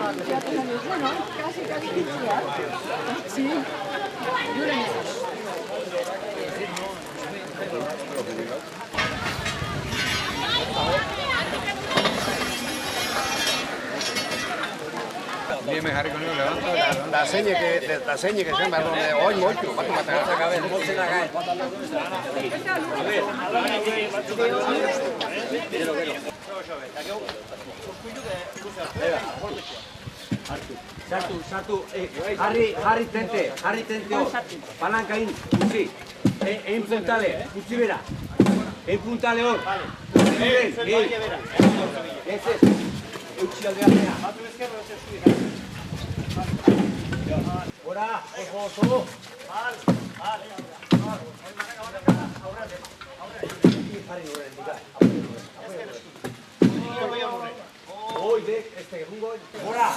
Bueno, casi cristiano. Sí. Viene Harry con el levanto. La seña que sembra donde hoy mucho, va a matar la cabeza, no se la cae. Sartu, Harry tente, palancain, utzi, egin puntale, utzi bera, egin puntale hor. Ez, utzi aldeatzea. Bora, oso. Hoy de este rungo. Bora.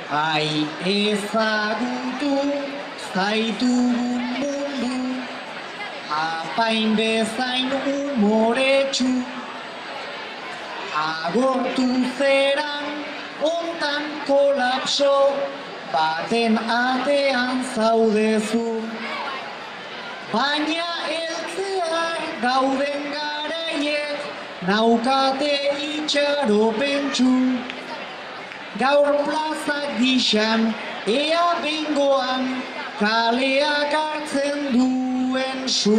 Ai ezagutu zaitugun mundu, apain bezain umoretsu, agortu zeran ontan kolapso, baten atean zaudezu. Baina heltzear gauden garaiek naukate itxaropentsu. Gaur plazak gixan, ea bengoan, kaleak hartzen duen su.